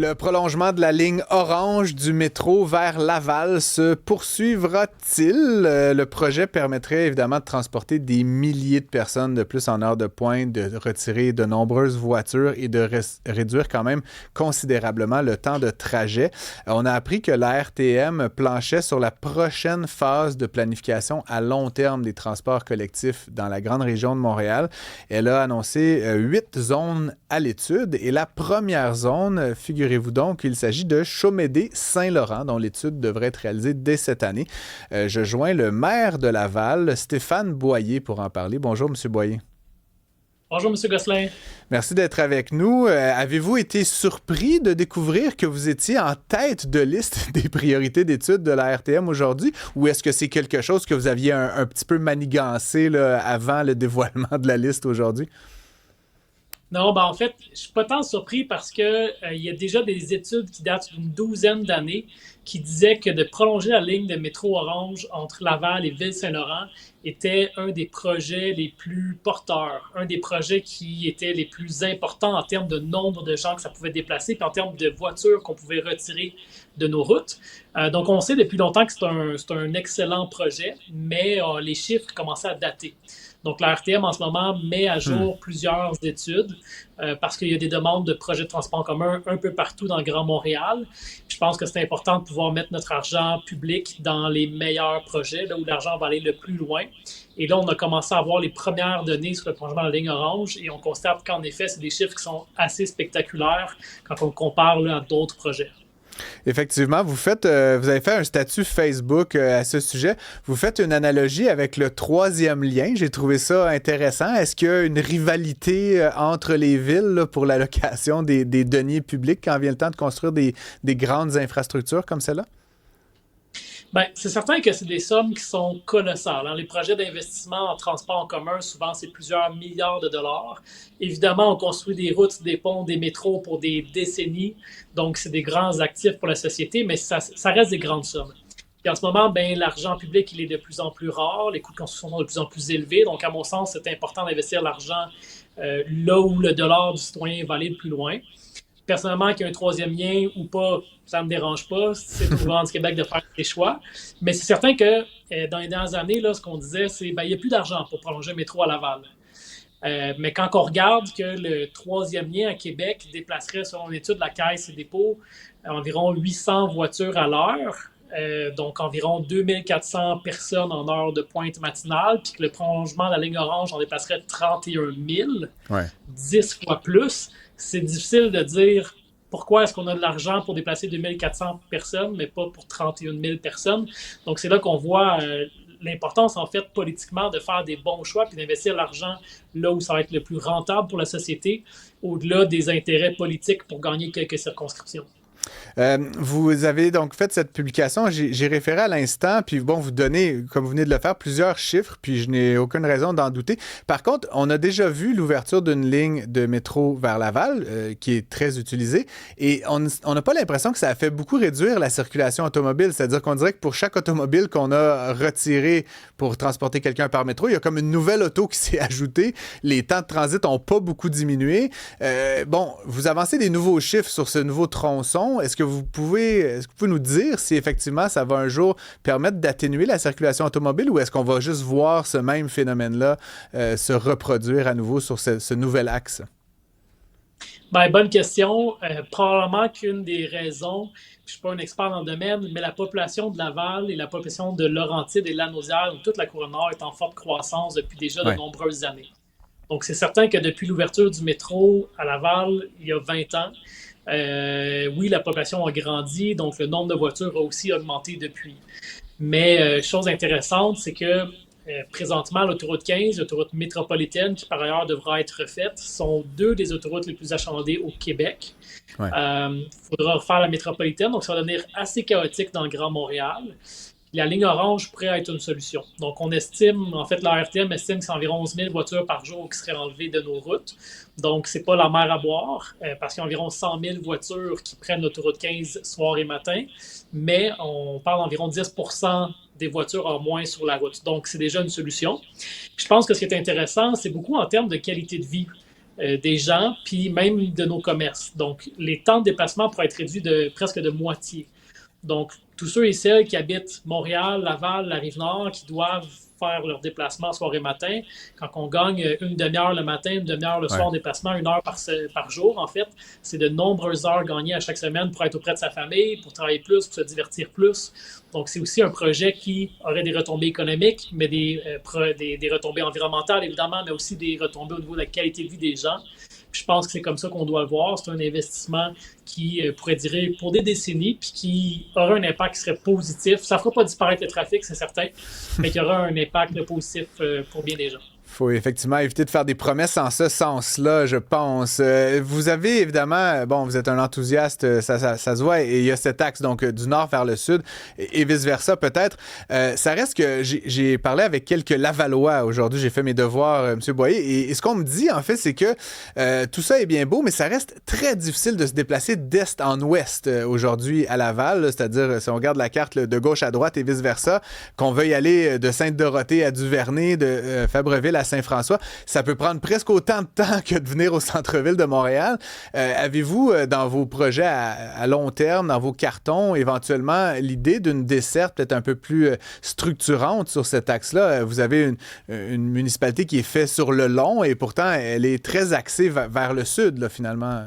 Le prolongement de la ligne orange du métro vers Laval se poursuivra-t-il? Le projet permettrait évidemment de transporter des milliers de personnes de plus en heure de pointe, de retirer de nombreuses voitures et de réduire quand même considérablement le temps de trajet. On a appris que la RTM planchait sur la prochaine phase de planification à long terme des transports collectifs dans la grande région de Montréal. Elle a annoncé 8 zones à l'étude et la première zone, figurez-vous donc qu'il s'agit de Chaumédé-Saint-Laurent, dont l'étude devrait être réalisée dès cette année. Je joins le maire de Laval, Stéphane Boyer, pour en parler. Bonjour, M. Boyer. Bonjour, M. Gosselin. Merci d'être avec nous. Avez-vous été surpris de découvrir que vous étiez en tête de liste des priorités d'études de la RTM aujourd'hui? Ou est-ce que c'est quelque chose que vous aviez un petit peu manigancé là, avant le dévoilement de la liste aujourd'hui? Non, en fait, je suis pas tant surpris parce que il y a déjà des études qui datent d'une douzaine d'années qui disaient que de prolonger la ligne de métro orange entre Laval et Ville-Saint-Laurent était un des projets les plus porteurs, un des projets qui étaient les plus importants en termes de nombre de gens que ça pouvait déplacer, puis en termes de voitures qu'on pouvait retirer de nos routes. Donc, on sait depuis longtemps que c'est un excellent projet, mais les chiffres commençaient à dater. Donc, la RTM, en ce moment, met à jour plusieurs études parce qu'il y a des demandes de projets de transport en commun un peu partout dans le Grand Montréal. Puis, je pense que c'est important de pouvoir mettre notre argent public dans les meilleurs projets, là où l'argent va aller le plus loin. Et là, on a commencé à avoir les premières données sur le prolongement de la ligne orange et on constate qu'en effet, c'est des chiffres qui sont assez spectaculaires quand on compare là, à d'autres projets. Effectivement, vous avez fait un statut Facebook à ce sujet. Vous faites une analogie avec le troisième lien. J'ai trouvé ça intéressant. Est-ce qu'il y a une rivalité entre les villes là, pour l'allocation des deniers publics quand vient le temps de construire des grandes infrastructures comme celle-là? Ben, c'est certain que c'est des sommes qui sont colossales, hein. Les projets d'investissement en transport en commun, souvent, c'est plusieurs milliards de dollars. Évidemment, on construit des routes, des ponts, des métros pour des décennies. Donc, c'est des grands actifs pour la société, mais ça reste des grandes sommes. Puis en ce moment, ben, l'argent public, il est de plus en plus rare. Les coûts de construction sont de plus en plus élevés. Donc, à mon sens, c'est important d'investir l'argent là où le dollar du citoyen va aller le plus loin. Personnellement, qu'il y ait un troisième lien ou pas, ça ne me dérange pas. C'est au gouvernement du Québec de faire des choix. Mais c'est certain que dans les dernières années, là, ce qu'on disait, c'est qu'il n'y a plus d'argent pour prolonger le métro à Laval. Mais quand on regarde que le troisième lien à Québec déplacerait, selon l'étude de la Caisse et dépôts, environ 800 voitures à l'heure, donc environ 2400 personnes en heure de pointe matinale, puis que le prolongement de la ligne orange en déplacerait 31 000, Ouais. 10 fois plus, c'est difficile de dire pourquoi est-ce qu'on a de l'argent pour déplacer 2400 personnes, mais pas pour 31 000 personnes. Donc, c'est là qu'on voit l'importance, en fait, politiquement, de faire des bons choix puis d'investir l'argent là où ça va être le plus rentable pour la société, au-delà des intérêts politiques pour gagner quelques circonscriptions. Vous avez donc fait cette publication, j'ai référé à l'instant, puis bon, vous donnez, comme vous venez de le faire, plusieurs chiffres, puis je n'ai aucune raison d'en douter. Par contre, on a déjà vu l'ouverture d'une ligne de métro vers Laval, qui est très utilisée, et on n'a pas l'impression que ça a fait beaucoup réduire la circulation automobile, c'est-à-dire qu'on dirait que pour chaque automobile qu'on a retiré pour transporter quelqu'un par métro, il y a comme une nouvelle auto qui s'est ajoutée, les temps de transit n'ont pas beaucoup diminué. Bon, vous avancez des nouveaux chiffres sur ce nouveau tronçon. Est-ce que vous pouvez nous dire si effectivement ça va un jour permettre d'atténuer la circulation automobile ou est-ce qu'on va juste voir ce même phénomène-là se reproduire à nouveau sur ce nouvel axe? Ben, bonne question. Probablement qu'une des raisons, je ne suis pas un expert dans le domaine, mais la population de Laval et la population de Laurentides et Lanaudière, donc toute la couronne nord, est en forte croissance depuis déjà de Ouais. nombreuses années. Donc, c'est certain que depuis l'ouverture du métro à Laval, il y a 20 ans, oui, la population a grandi, donc le nombre de voitures a aussi augmenté depuis. Mais chose intéressante, c'est que présentement, l'autoroute 15, l'autoroute métropolitaine, qui par ailleurs devra être refaite, sont deux des autoroutes les plus achalandées au Québec. Ouais. Faudra refaire la métropolitaine, donc ça va devenir assez chaotique dans le Grand Montréal. La ligne orange pourrait être une solution. Donc, on estime, en fait, la RTM estime que c'est environ 11 000 voitures par jour qui seraient enlevées de nos routes. Donc, c'est pas la mer à boire, parce qu'il y a environ 100 000 voitures qui prennent l'autoroute 15 soir et matin, mais on parle d'environ 10 des voitures en moins sur la route. Donc, c'est déjà une solution. Je pense que ce qui est intéressant, c'est beaucoup en termes de qualité de vie. des gens, puis même de nos commerces. Donc, les temps de déplacement pourraient être réduits de presque de moitié. Donc, tous ceux et celles qui habitent Montréal, Laval, la Rive-Nord, qui doivent faire leur déplacement soir et matin, quand on gagne une demi-heure le matin, une demi-heure le soir en déplacement, 1 heure par jour, en fait, c'est de nombreuses heures gagnées à chaque semaine pour être auprès de sa famille, pour travailler plus, pour se divertir plus. Donc, c'est aussi un projet qui aurait des retombées économiques, mais des retombées environnementales, évidemment, mais aussi des retombées au niveau de la qualité de vie des gens. Puis je pense que c'est comme ça qu'on doit le voir. C'est un investissement qui pourrait durer pour des décennies, puis qui aura un impact qui serait positif. Ça ne fera pas disparaître le trafic, c'est certain, mais qui aura un impact positif pour bien des gens. Il faut effectivement éviter de faire des promesses en ce sens-là, je pense. Vous avez évidemment, bon, vous êtes un enthousiaste, ça se voit, et il y a cet axe donc du nord vers le sud et vice-versa peut-être. Ça reste que j'ai parlé avec quelques Lavallois aujourd'hui, j'ai fait mes devoirs, M. Boyer, et ce qu'on me dit en fait, c'est que tout ça est bien beau, mais ça reste très difficile de se déplacer d'est en ouest aujourd'hui à Laval, c'est-à-dire si on regarde la carte de gauche à droite et vice-versa, qu'on veuille aller de Sainte-Dorothée à Duvernay, de Fabreville à Saint-François, ça peut prendre presque autant de temps que de venir au centre-ville de Montréal. Avez-vous, dans vos projets à long terme, dans vos cartons, éventuellement l'idée d'une desserte peut-être un peu plus structurante sur cet axe-là? Vous avez une municipalité qui est faite sur le long et pourtant elle est très axée vers le sud, là, finalement.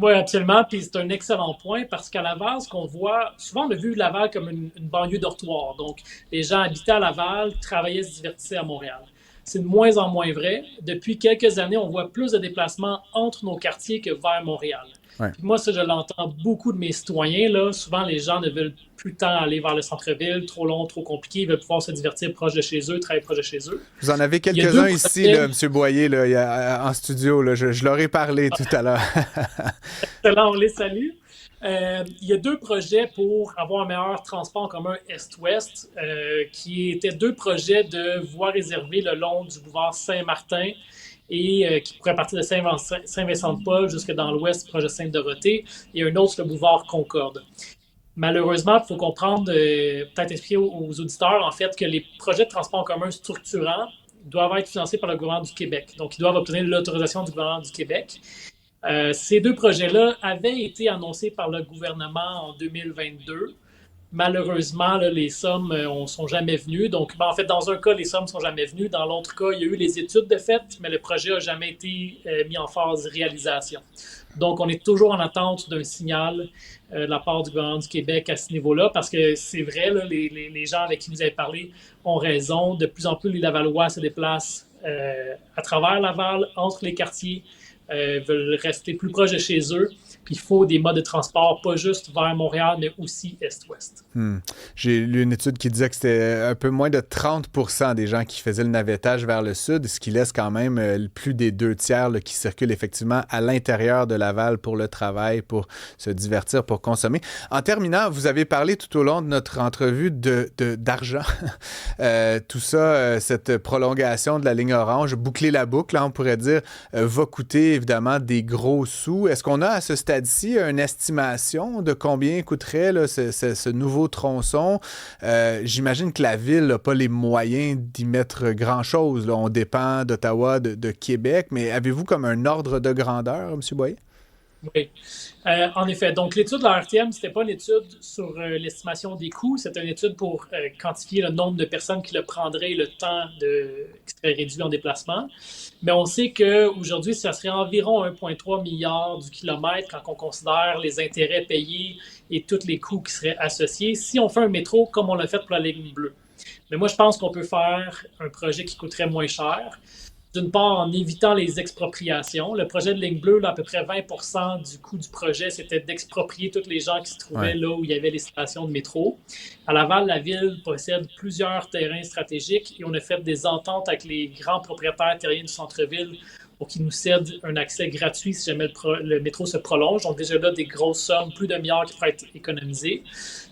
Oui, absolument. Puis c'est un excellent point parce qu'à Laval, ce qu'on voit, souvent on a vu Laval comme une banlieue dortoir. Donc, les gens habitaient à Laval, travaillaient, se divertissaient à Montréal. C'est de moins en moins vrai. Depuis quelques années, on voit plus de déplacements entre nos quartiers que vers Montréal. Ouais. Puis moi, ça, je l'entends beaucoup de mes citoyens. Là. Souvent, les gens ne veulent plus tant aller vers le centre-ville, trop long, trop compliqué. Ils veulent pouvoir se divertir proche de chez eux, travailler proche de chez eux. Vous en avez quelques-uns ici, là, M. Boyer, là, en studio. Là, je leur ai parlé tout à l'heure. Excellent, on les salue. Il y a 2 projets pour avoir un meilleur transport en commun Est-Ouest, qui étaient 2 projets de voies réservées le long du boulevard Saint-Martin et qui pourraient partir de Saint-Vincent-de-Paul jusque dans l'ouest, proche de Sainte-Dorothée, et un autre, le boulevard Concorde. Malheureusement, il faut comprendre, peut-être expliquer aux auditeurs, en fait, que les projets de transport en commun structurants doivent être financés par le gouvernement du Québec. Donc, ils doivent obtenir l'autorisation du gouvernement du Québec. Ces 2 projets-là avaient été annoncés par le gouvernement en 2022. Malheureusement, là, les sommes ne sont jamais venues. Donc, en fait, dans un cas, les sommes ne sont jamais venues. Dans l'autre cas, il y a eu les études de fait, mais le projet n'a jamais été mis en phase réalisation. Donc, on est toujours en attente d'un signal de la part du gouvernement du Québec à ce niveau-là, parce que c'est vrai, là, les gens avec qui vous avez parlé ont raison. De plus en plus, les Lavallois se déplacent à travers Laval, entre les quartiers, veulent rester plus proches de chez eux. Puis il faut des modes de transport, pas juste vers Montréal, mais aussi Est-Ouest. J'ai lu une étude qui disait que c'était un peu moins de 30% des gens qui faisaient le navettage vers le sud, ce qui laisse quand même plus des 2/3 là, qui circulent effectivement à l'intérieur de Laval pour le travail, pour se divertir, pour consommer. En terminant, vous avez parlé tout au long de notre entrevue d'argent. Tout ça, cette prolongation de la ligne orange, boucler la boucle, là, on pourrait dire, va coûter évidemment des gros sous. Est-ce qu'on a à ce stade-ci une estimation de combien coûterait là, ce nouveau tronçon? J'imagine que la ville n'a pas les moyens d'y mettre grand-chose. Là. On dépend d'Ottawa, de Québec, mais avez-vous comme un ordre de grandeur, M. Boyer? Oui, en effet. Donc, l'étude de la RTM, ce n'était pas une étude sur l'estimation des coûts, c'était une étude pour quantifier le nombre de personnes qui le prendraient et le temps qui serait réduit en déplacement. Mais on sait qu'aujourd'hui, ça serait environ 1,3 milliard du kilomètre quand on considère les intérêts payés et tous les coûts qui seraient associés si on fait un métro comme on l'a fait pour la ligne bleue. Mais moi, je pense qu'on peut faire un projet qui coûterait moins cher. D'une part, en évitant les expropriations. Le projet de ligne bleue, là, à peu près 20% du coût du projet, c'était d'exproprier tous les gens qui se trouvaient là où il y avait les stations de métro. À Laval, la ville possède plusieurs terrains stratégiques et on a fait des ententes avec les grands propriétaires terriens du centre-ville pour qu'ils nous cèdent un accès gratuit si jamais le métro se prolonge. Donc déjà là, des grosses sommes, plus de milliards qui pourraient être économisées.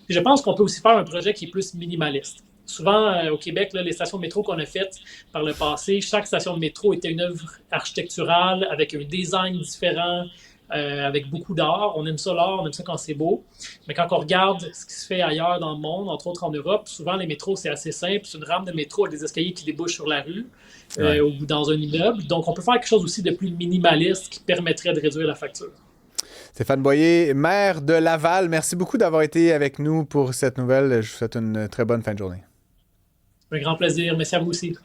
Et je pense qu'on peut aussi faire un projet qui est plus minimaliste. Souvent, au Québec, là, les stations de métro qu'on a faites par le passé, chaque station de métro était une œuvre architecturale avec un design différent, avec beaucoup d'art. On aime ça l'art, on aime ça quand c'est beau. Mais quand on regarde ce qui se fait ailleurs dans le monde, entre autres en Europe, souvent les métros, c'est assez simple. C'est une rame de métro avec des escaliers qui débouchent sur la rue ou dans un immeuble. Donc, on peut faire quelque chose aussi de plus minimaliste qui permettrait de réduire la facture. Stéphane Boyer, maire de Laval, merci beaucoup d'avoir été avec nous pour cette nouvelle. Je vous souhaite une très bonne fin de journée. Un grand plaisir. Merci à vous aussi.